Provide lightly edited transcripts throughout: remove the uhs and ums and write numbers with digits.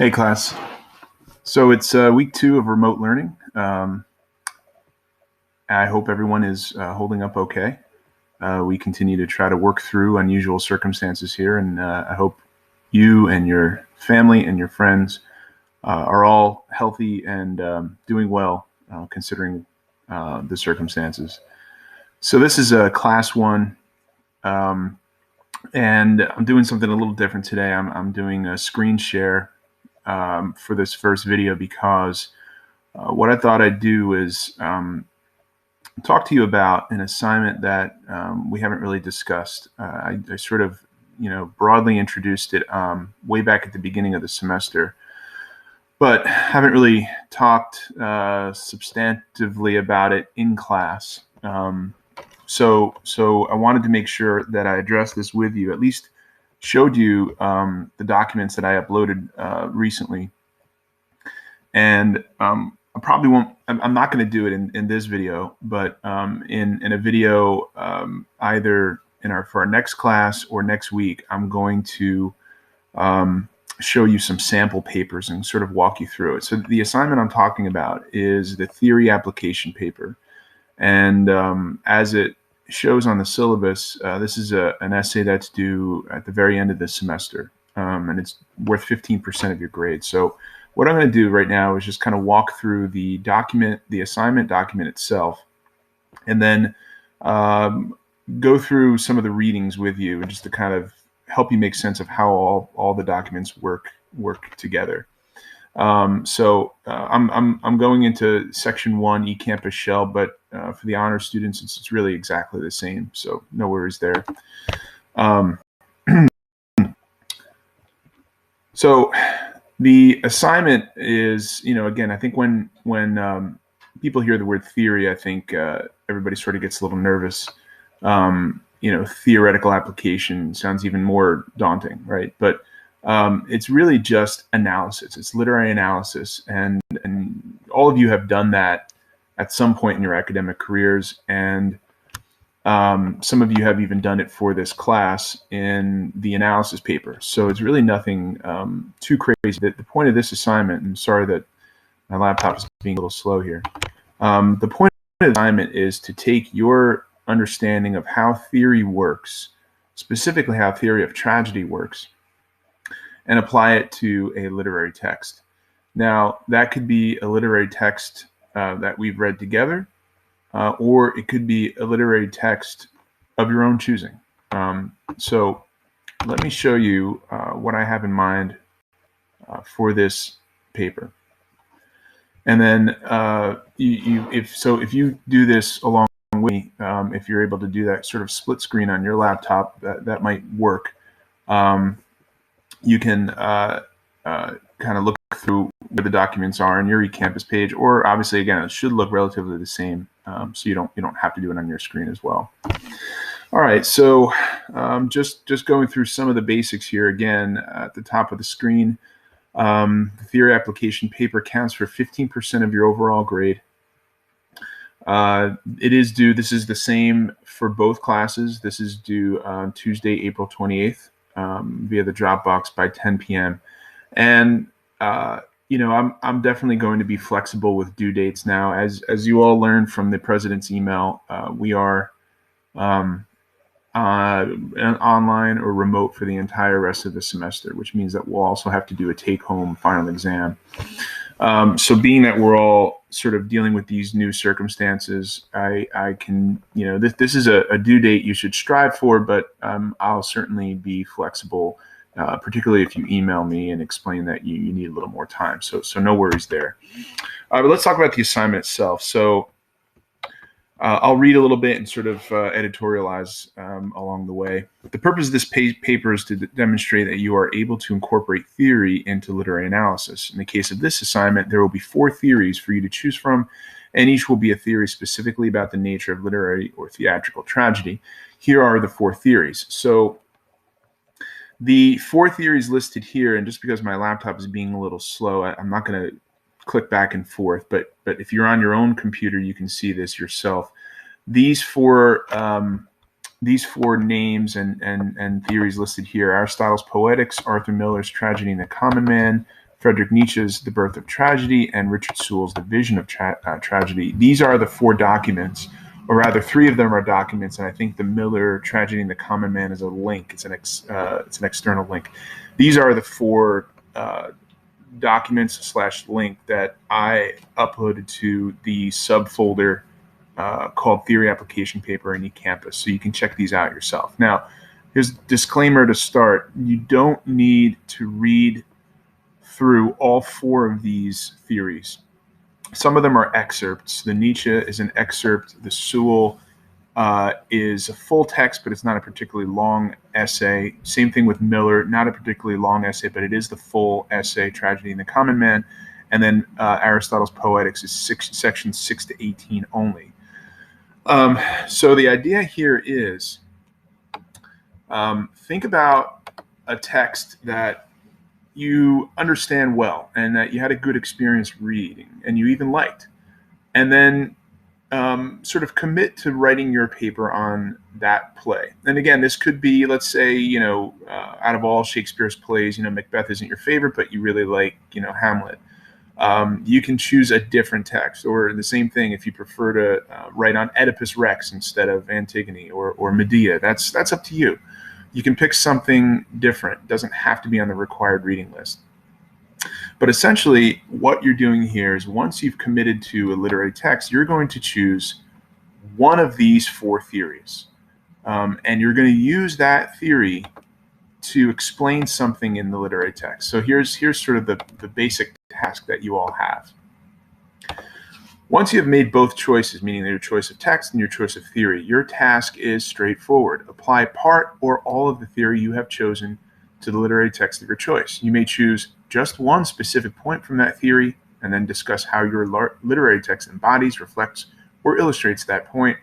Hey class. So it's week 2 of remote learning. I hope everyone is holding up okay. We continue to try to work through unusual circumstances here, and I hope you and your family and your friends are all healthy and doing well considering the circumstances. So this is class 1, and I'm doing something a little different today. I'm doing a screen share for this first video because what I thought I'd do is talk to you about an assignment that we haven't really discussed. I sort of, broadly introduced it way back at the beginning of the semester, but haven't really talked substantively about it in class. So I wanted to make sure that I addressed this with you, at least showed you the documents that I uploaded recently. And I probably won't, I'm not going to do it in this video, but in a video either for our next class or next week, I'm going to show you some sample papers and sort of walk you through it. So the assignment I'm talking about is the theory application paper. And as it shows on the syllabus, this is an essay that's due at the very end of the semester, and it's worth 15% of your grade. So what I'm going to do right now is just kind of walk through the document, the assignment document itself, and then go through some of the readings with you, just to kind of help you make sense of how all the documents work together. So I'm going into section 1, eCampus shell, but for the honor students, it's really exactly the same. So no worries there. So the assignment is, again, I think when people hear the word theory, I think everybody sort of gets a little nervous. Theoretical application sounds even more daunting, right? But it's really just analysis. It's literary analysis, and all of you have done that at some point in your academic careers, and some of you have even done it for this class in the analysis paper. So it's really nothing too crazy. The point of this assignment, and sorry that my laptop is being a little slow here. The point of the assignment is to take your understanding of how theory works, specifically how theory of tragedy works, and apply it to a literary text. Now, that could be a literary text that we've read together, or it could be a literary text of your own choosing. So let me show you what I have in mind for this paper. And then if you do this along with me, if you're able to do that sort of split screen on your laptop, that might work. You can kind of look through where the documents are on your eCampus page, or obviously, again, it should look relatively the same, so you don't have to do it on your screen as well. All right, so just going through some of the basics here. Again, at the top of the screen, the theory application paper counts for 15% of your overall grade. It is due, this is the same for both classes. This is due on Tuesday, April 28th via the Dropbox by 10 p.m. And I'm definitely going to be flexible with due dates now. As you all learned from the president's email, we are online or remote for the entire rest of the semester, which means that we'll also have to do a take-home final exam. So being that we're all sort of dealing with these new circumstances, I can, this is a due date you should strive for, but I'll certainly be flexible, particularly if you email me and explain that you need a little more time. So no worries there. But let's talk about the assignment itself. So I'll read a little bit and sort of editorialize along the way. The purpose of this paper is to demonstrate that you are able to incorporate theory into literary analysis. In the case of this assignment, there will be 4 theories for you to choose from, and each will be a theory specifically about the nature of literary or theatrical tragedy. Here are the 4 theories. So the 4 theories listed here, and just because my laptop is being a little slow, I'm not going to click back and forth, but if you're on your own computer, you can see this yourself. These four names and theories listed here: Aristotle's Poetics, Arthur Miller's Tragedy and the Common Man, Friedrich Nietzsche's The Birth of Tragedy, and Richard Sewell's The Vision of Tragedy. These are the 4 documents, or rather 3 of them are documents, and I think the Miller Tragedy and the Common Man is a link. It's an external link. These are the 4 documents / link that I uploaded to the subfolder called Theory Application Paper in eCampus, so you can check these out yourself. Now, here's a disclaimer to start. You don't need to read through all 4 of these theories. Some of them are excerpts. The Nietzsche is an excerpt. The Sewell is a full text, but it's not a particularly long essay. Same thing with Miller, not a particularly long essay, but it is the full essay, Tragedy and the Common Man. And then Aristotle's Poetics is sections 6 to 18 only. So the idea here is think about a text that you understand well and that you had a good experience reading and you even liked, and then sort of commit to writing your paper on that play. And again, this could be, let's say, out of all Shakespeare's plays, Macbeth isn't your favorite, but you really like, Hamlet. You can choose a different text, or the same thing if you prefer to write on Oedipus Rex instead of Antigone or Medea. That's up to you. You can pick something different. It doesn't have to be on the required reading list. But essentially, what you're doing here is once you've committed to a literary text, you're going to choose one of these 4 theories. And you're going to use that theory to explain something in the literary text. So here's sort of the basic task that you all have. Once you have made both choices, meaning your choice of text and your choice of theory, your task is straightforward. Apply part or all of the theory you have chosen to the literary text of your choice. You may choose just one specific point from that theory and then discuss how your literary text embodies, reflects, or illustrates that point,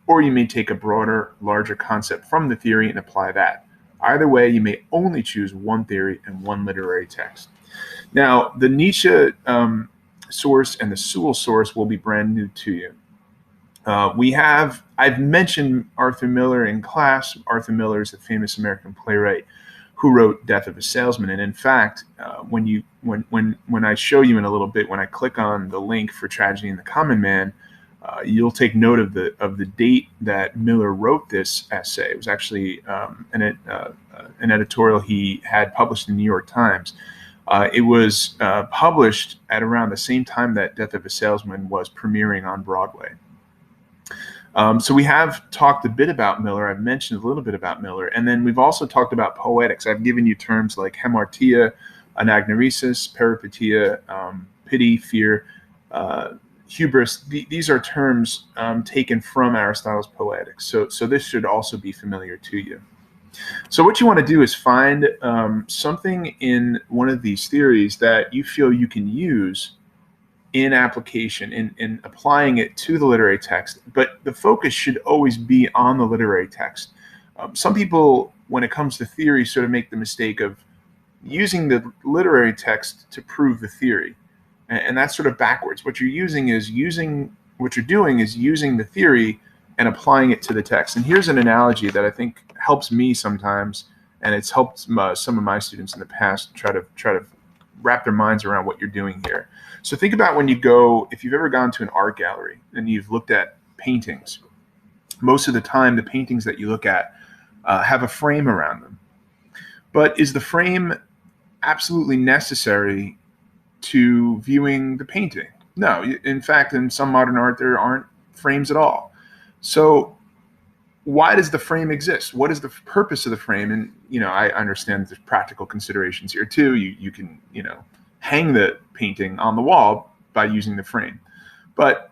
or you may take a broader, larger concept from the theory and apply that. Either way, you may only choose one theory and one literary text. Now, the Nietzsche source and the Sewell source will be brand new to you. I've mentioned Arthur Miller in class. Arthur Miller is the famous American playwright who wrote Death of a Salesman. And in fact, when I show you in a little bit, when I click on the link for Tragedy and the Common Man, you'll take note of the date that Miller wrote this essay. It was actually an editorial he had published in the New York Times. It was published at around the same time that Death of a Salesman was premiering on Broadway. So we have talked a bit about Miller. I've mentioned a little bit about Miller. And then we've also talked about poetics. I've given you terms like hamartia, anagnorisis, peripetia, pity, fear, hubris. These are terms taken from Aristotle's Poetics. So this should also be familiar to you. So what you want to do is find something in one of these theories that you feel you can use in application, in applying it to the literary text, but the focus should always be on the literary text. Some people, when it comes to theory, sort of make the mistake of using the literary text to prove the theory, and that's sort of backwards. What you're doing is using the theory and applying it to the text. And here's an analogy that I think helps me sometimes, and it's helped some of my students in the past try to wrap their minds around what you're doing here. So think about when you go, if you've ever gone to an art gallery and you've looked at paintings, most of the time the paintings that you look at have a frame around them. But is the frame absolutely necessary to viewing the painting? No. In fact, in some modern art, there aren't frames at all. So why does the frame exist? What is the purpose of the frame? And, I understand there's practical considerations here too. You can, hang the painting on the wall by using the frame. But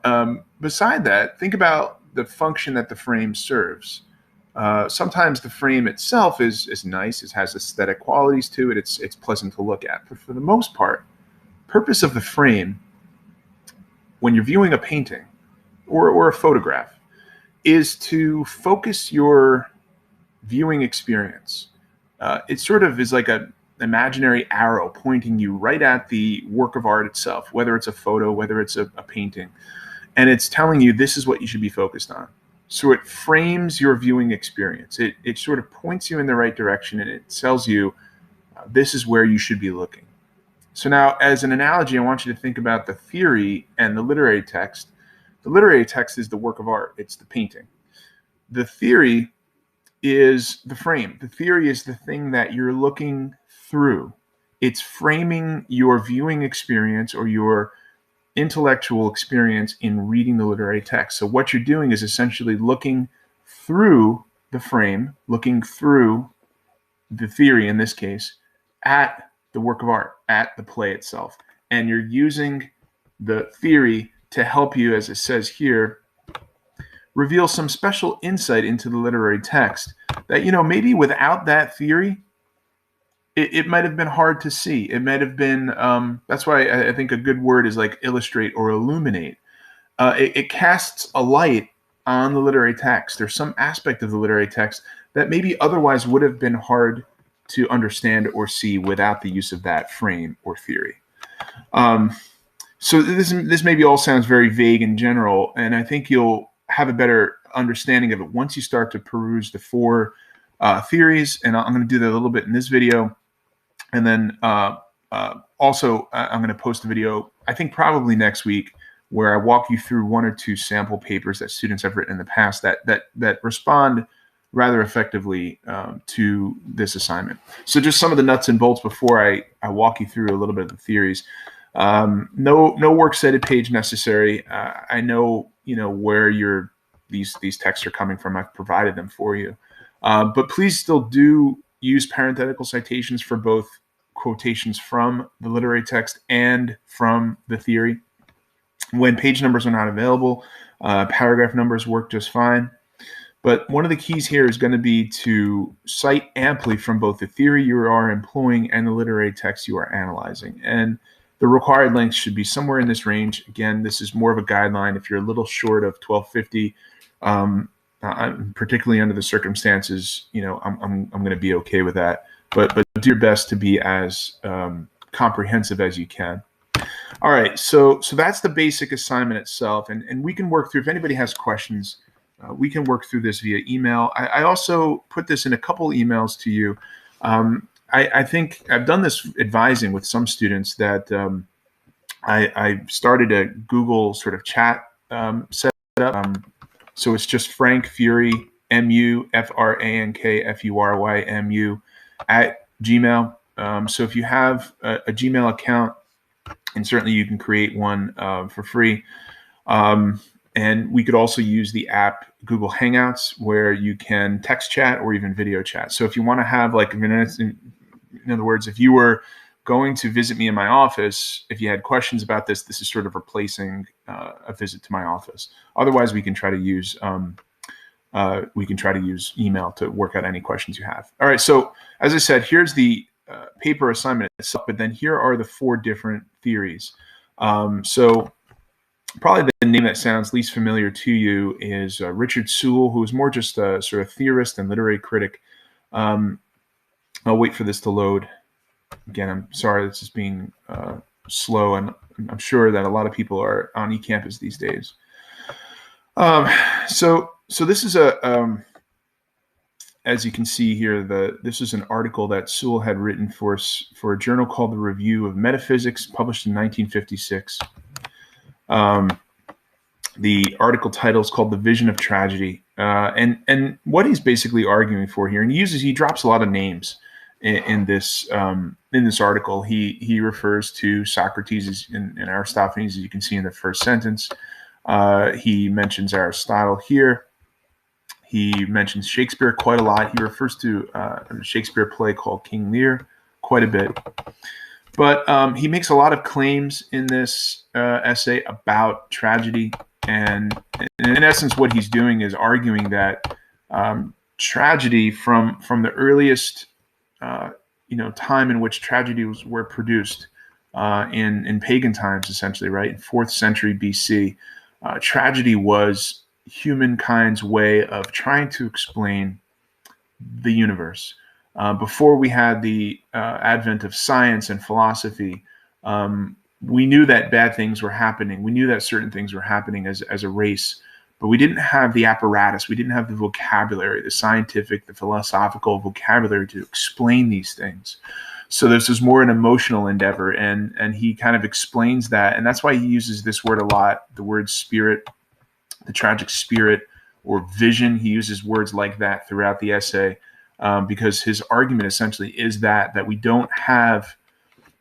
beside that, think about the function that the frame serves. Sometimes the frame itself is nice. It has aesthetic qualities to it. It's pleasant to look at. But for the most part, purpose of the frame when you're viewing a painting or a photograph is to focus your viewing experience. It sort of is like an imaginary arrow pointing you right at the work of art itself, whether it's a photo, whether it's a painting. And it's telling you this is what you should be focused on. So it frames your viewing experience. It sort of points you in the right direction, and it tells you this is where you should be looking. So now, as an analogy, I want you to think about the theory and the literary text. The literary text is the work of art. It's the painting. The theory is the frame. The theory is the thing that you're looking through. It's framing your viewing experience or your intellectual experience in reading the literary text. So what you're doing is essentially looking through the frame, looking through the theory in this case, at the work of art, at the play itself. And you're using the theory to help you, as it says here, reveal some special insight into the literary text that, maybe without that theory, it might have been hard to see. It might have been, that's why I think a good word is like illustrate or illuminate. It casts a light on the literary text. There's some aspect of the literary text that maybe otherwise would have been hard to understand or see without the use of that frame or theory. So this maybe all sounds very vague in general, and I think you'll have a better understanding of it once you start to peruse the four theories, and I'm going to do that a little bit in this video. And then also, I'm going to post a video, I think probably next week, where I walk you through one or two sample papers that students have written in the past that respond rather effectively to this assignment. So just some of the nuts and bolts before I walk you through a little bit of the theories. No works cited page necessary. I know where these texts are coming from. I've provided them for you, but please still do use parenthetical citations for both quotations from the literary text and from the theory. When page numbers are not available, paragraph numbers work just fine. But one of the keys here is going to be to cite amply from both the theory you are employing and the literary text you are analyzing. And the required length should be somewhere in this range. Again, this is more of a guideline. If you're a little short of 1250, particularly under the circumstances, I'm going to be okay with that. But do your best to be as comprehensive as you can. All right, so that's the basic assignment itself, and we can work through, if anybody has questions, we can work through this via email. I also put this in a couple emails to you. I think I've done this advising with some students that I started a Google sort of chat setup. So it's just Frank Fury, MUFRANKFURYMU @Gmail. So if you have a Gmail account, and certainly you can create one for free. And we could also use the app Google Hangouts, where you can text chat or even video chat. So if you want to have, like, in other words, if you were going to visit me in my office, if you had questions about this is sort of replacing a visit to my office. Otherwise, we can try to use email to work out any questions you have. All right. So as I said, here's the paper assignment itself, but then here are the four different theories. So probably the name that sounds least familiar to you is Richard Sewell, who is more just a sort of theorist and literary critic. I'll wait for this to load. Again, I'm sorry this is being slow, and I'm sure that a lot of people are on eCampus these days. So this is as you can see here, this is an article that Sewell had written for a journal called the Review of Metaphysics, published in 1956. The article title is called "The Vision of Tragedy," and what he's basically arguing for here, and he drops a lot of names in this article. He refers to Socrates and Aristophanes, as you can see in the first sentence. He mentions Aristotle here. He mentions Shakespeare quite a lot. He refers to a Shakespeare play called King Lear quite a bit. But he makes a lot of claims in this essay about tragedy. And in essence, what he's doing is arguing that tragedy from the earliest time in which tragedies were produced in pagan times, essentially, right, in 4th century BC, tragedy was humankind's way of trying to explain the universe. Before we had the advent of science and philosophy, we knew that bad things were happening. We knew that certain things were happening as a race, but we didn't have the apparatus. We didn't have the vocabulary, the scientific, the philosophical vocabulary to explain these things. So this is more an emotional endeavor, and he kind of explains that, and that's why he uses this word a lot, the word spirit, the tragic spirit, or vision. He uses words like that throughout the essay, because his argument essentially is that we don't have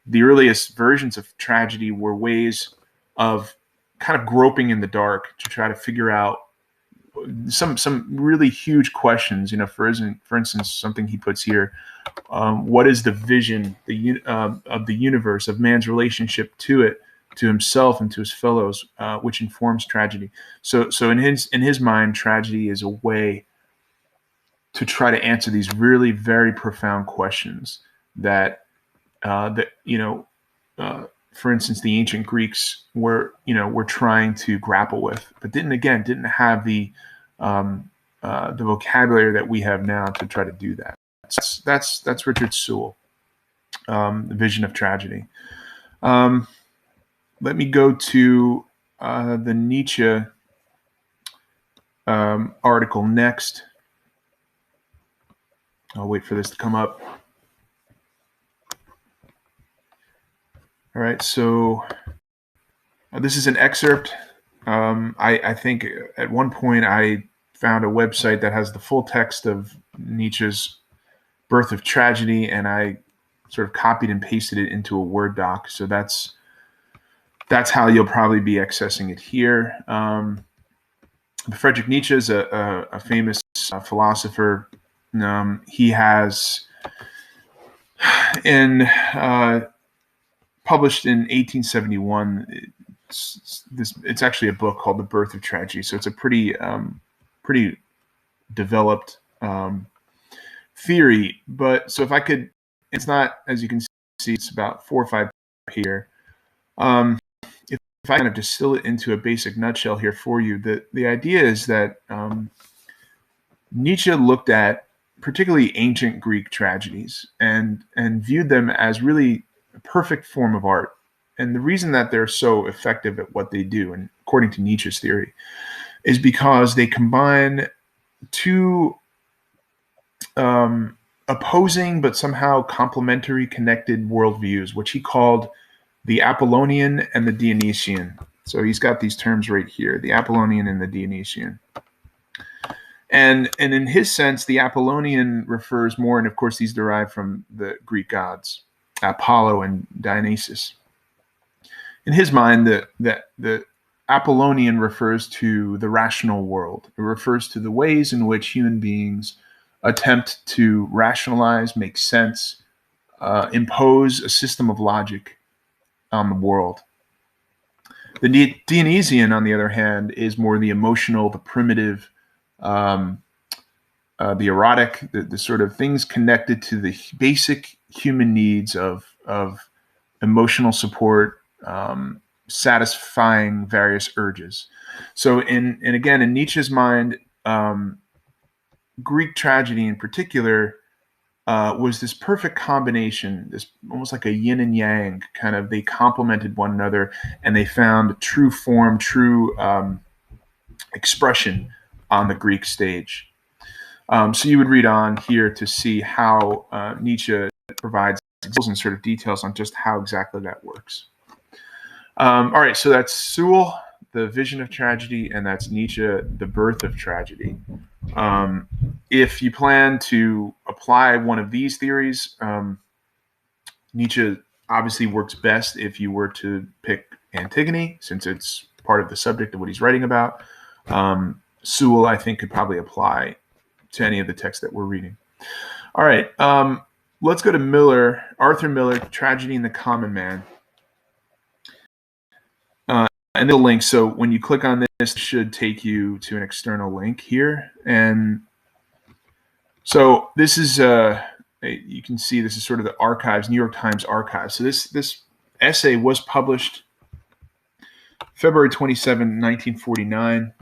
the earliest versions of tragedy were ways of kind of groping in the dark to try to figure out some really huge questions. For instance, something he puts here: what is the vision of the universe, of man's relationship to it, to himself and to his fellows, which informs tragedy. So in his mind, tragedy is a way to try to answer these really very profound questions that for instance, the ancient Greeks were trying to grapple with, but didn't have the vocabulary that we have now to try to do that. That's Richard Sewell, The Vision of Tragedy. Let me go to the Nietzsche article next. I'll wait for this to come up. All right, so this is an excerpt. I think at one point I found a website that has the full text of Nietzsche's Birth of Tragedy, and I sort of copied and pasted it into a Word doc. So that's how you'll probably be accessing it here. Friedrich Nietzsche is a famous philosopher. He has published in 1871. It's actually a book called The Birth of Tragedy. So it's a pretty developed theory. But so if I could, it's not, as you can see, it's about 4 or 5 here. If I kind of distill it into a basic nutshell here for you, the idea is that Nietzsche looked at particularly ancient Greek tragedies and viewed them as really a perfect form of art. And the reason that they're so effective at what they do, and according to Nietzsche's theory, is because they combine two opposing but somehow complementary, connected worldviews, which he called the Apollonian and the Dionysian. So he's got these terms right here, the Apollonian and the Dionysian. And in his sense, the Apollonian refers more, and of course these derive from the Greek gods, Apollo and Dionysus. In his mind, the Apollonian refers to the rational world. It refers to the ways in which human beings attempt to rationalize, make sense, impose a system of logic on the world. The Dionysian, on the other hand, is more the emotional, the primitive, the erotic, the sort of things connected to the basic human needs of emotional support, satisfying various urges. So in Nietzsche's mind, Greek tragedy in particular was this perfect combination, this almost like a yin and yang kind of. They complemented one another, and they found true form, true expression on the Greek stage. So you would read on here to see how Nietzsche provides examples and sort of details on just how exactly that works. All right, so that's Sewell, The Vision of Tragedy, and that's Nietzsche, The Birth of Tragedy. If you plan to apply one of these theories, Nietzsche obviously works best if you were to pick Antigone, since it's part of the subject of what he's writing about. Sewell, I think, could probably apply to any of the texts that we're reading. All right, let's go to Miller, Arthur Miller, Tragedy and the Common Man. And the link, so when you click on this, it should take you to an external link here. And so this is, you can see this is sort of the archives, New York Times archives. So this essay was published February 27, 1949.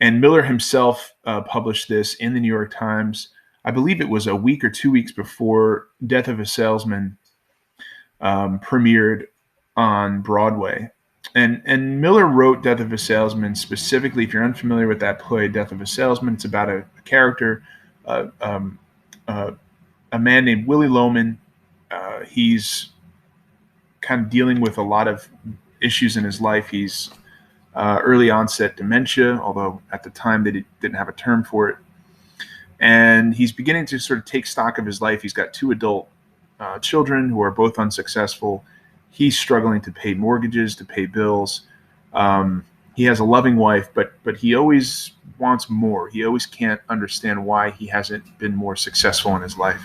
And Miller himself published this in the New York Times. I believe it was a week or 2 weeks before Death of a Salesman premiered on Broadway. And Miller wrote Death of a Salesman specifically. If you're unfamiliar with that play, Death of a Salesman, it's about a character, a man named Willie Loman, He's kind of dealing with a lot of issues in his life. He's early onset dementia, although at the time they didn't have a term for it. And he's beginning to sort of take stock of his life. He's got 2 adult children who are both unsuccessful. He's struggling to pay mortgages, to pay bills. He has a loving wife, but he always wants more. He always can't understand why he hasn't been more successful in his life.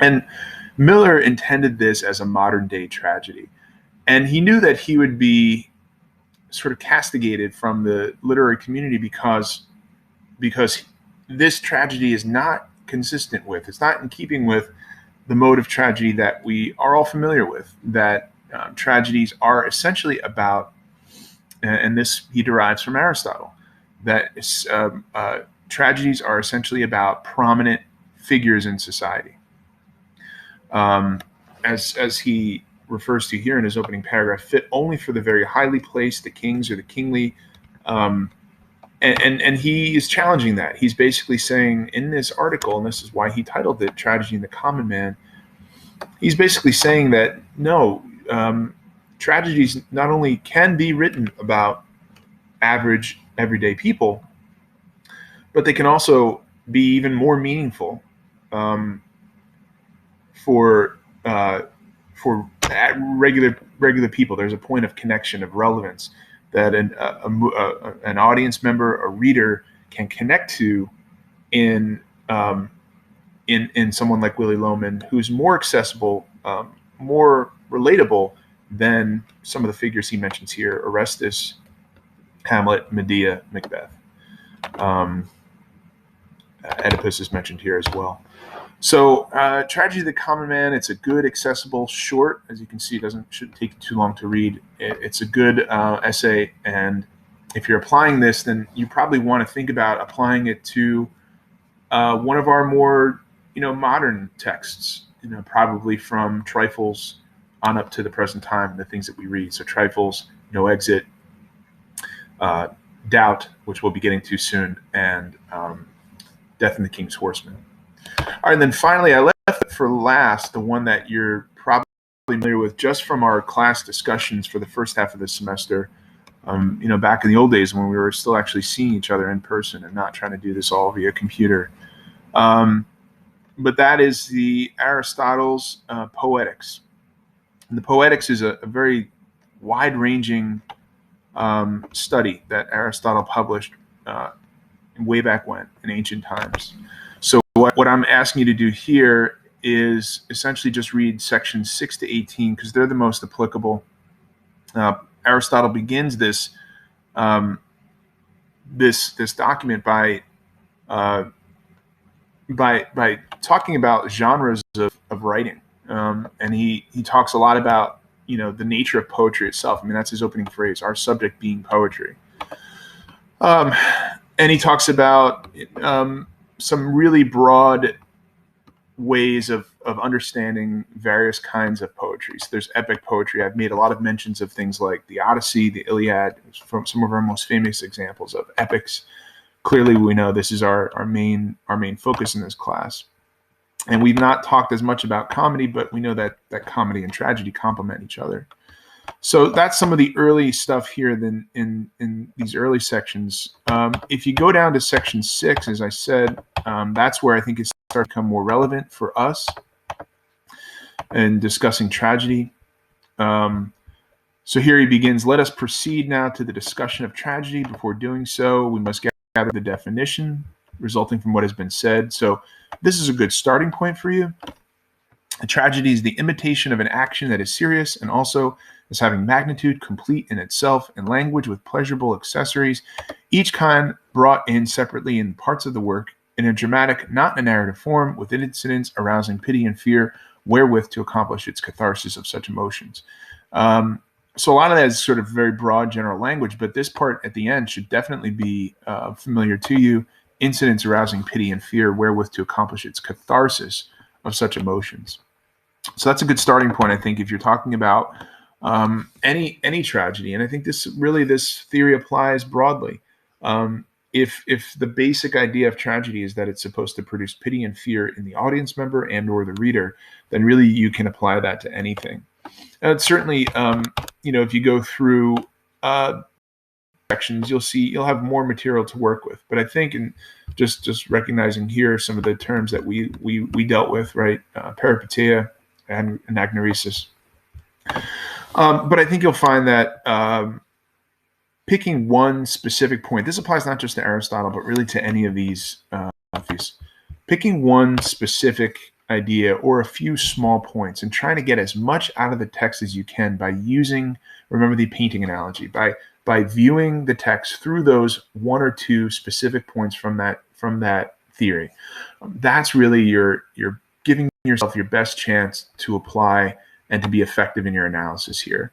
And Miller intended this as a modern day tragedy. And he knew that he would be sort of castigated from the literary community because this tragedy is not consistent with, it's not in keeping with the mode of tragedy that we are all familiar with, that tragedies are essentially about, and this he derives from Aristotle, that tragedies are essentially about prominent figures in society. As he refers to here in his opening paragraph, fit only for the very highly placed, the kings or the kingly. And he is challenging that. He's basically saying in this article, and this is why he titled it Tragedy in the Common Man, he's basically saying that no, tragedies not only can be written about average, everyday people, but they can also be even more meaningful for regular people. There's a point of connection, of relevance, that an audience member, a reader, can connect to in someone like Willy Loman, who's more accessible, more relatable than some of the figures he mentions here: Orestes, Hamlet, Medea, Macbeth. Oedipus is mentioned here as well. So, Tragedy of the Common Man, it's a good, accessible, short. As you can see, shouldn't take too long to read. It's a good essay, and if you're applying this, then you probably want to think about applying it to one of our more, modern texts. Probably from Trifles on up to the present time, the things that we read. So, Trifles, No Exit, Doubt, which we'll be getting to soon, and Death and the King's Horseman. All right, and then finally, I left for last the one that you're probably familiar with just from our class discussions for the first half of the semester. Back in the old days when we were still actually seeing each other in person and not trying to do this all via computer. But that is the Aristotle's Poetics. And the Poetics is a very wide-ranging study that Aristotle published way back when, in ancient times. So what I'm asking you to do here is essentially just read sections 6 to 18 because they're the most applicable. Aristotle begins this document by talking about genres of writing, and he talks a lot about the nature of poetry itself. I mean, that's his opening phrase: our subject being poetry. And he talks about some really broad ways of understanding various kinds of poetry. So there's epic poetry. I've made a lot of mentions of things like the Odyssey, the Iliad, from some of our most famous examples of epics. Clearly, we know this is our main focus in this class. And we've not talked as much about comedy, but we know that comedy and tragedy complement each other. So that's some of the early stuff here in these early sections. If you go down to section 6, as I said, that's where I think it starts to become more relevant for us in discussing tragedy. So here he begins: let us proceed now to the discussion of tragedy. Before doing so, we must gather the definition resulting from what has been said. So this is a good starting point for you. A tragedy is the imitation of an action that is serious and also as having magnitude, complete in itself, and language with pleasurable accessories, each kind brought in separately in parts of the work, in a dramatic, not in a narrative form, with incidents arousing pity and fear, wherewith to accomplish its catharsis of such emotions. So a lot of that is sort of very broad general language, but this part at the end should definitely be familiar to you: incidents arousing pity and fear, wherewith to accomplish its catharsis of such emotions. So that's a good starting point, I think, if you're talking about any tragedy. And I think this theory applies broadly. If the basic idea of tragedy is that it's supposed to produce pity and fear in the audience member and or the reader, then really you can apply that to anything. And certainly, if you go through sections, you'll have more material to work with. But I think in just recognizing here some of the terms that we dealt with, right? Peripeteia and anagnoresis. But I think you'll find that picking one specific point, this applies not just to Aristotle, but really to any of these picking one specific idea or a few small points and trying to get as much out of the text as you can by using, remember the painting analogy, by viewing the text through those one or two specific points from that theory. That's really you're giving yourself your best chance to apply and to be effective in your analysis here.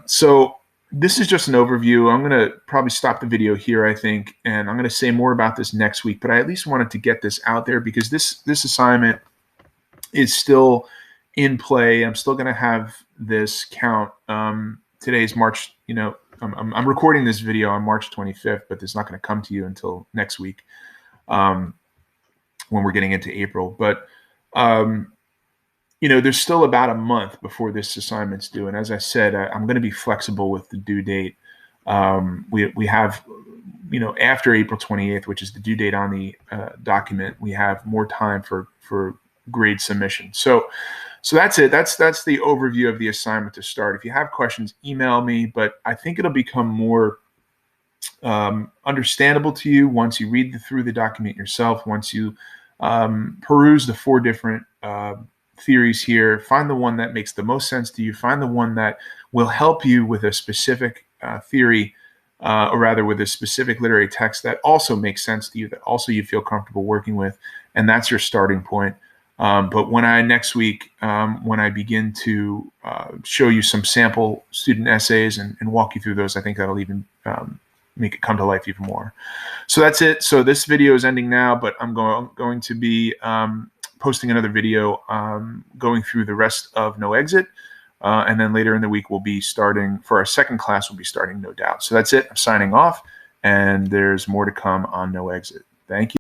So this is just an overview. I'm going to probably stop the video here, I think, and I'm going to say more about this next week, but I at least wanted to get this out there because this assignment is still in play. I'm still going to have this count. Today's March, I'm recording this video on March 25th, but it's not going to come to you until next week when we're getting into April. But there's still about a month before this assignment's due. And as I said, I'm going to be flexible with the due date. We have, after April 28th, which is the due date on the document, we have more time for grade submission. So that's it. That's the overview of the assignment to start. If you have questions, email me, but I think it'll become more understandable to you once you read through the document yourself, once you peruse the 4 different theories here, find the one that makes the most sense to you, find the one that will help you with a specific theory, or rather with a specific literary text that also makes sense to you, that also you feel comfortable working with, and that's your starting point. But next week, when I begin to show you some sample student essays and walk you through those, I think that'll even make it come to life even more. So that's it. So this video is ending now, but I'm going to be posting another video going through the rest of No Exit. And then later in the week, we'll be starting, for our second class, we'll be starting No Doubt. So that's it. I'm signing off, and there's more to come on No Exit. Thank you.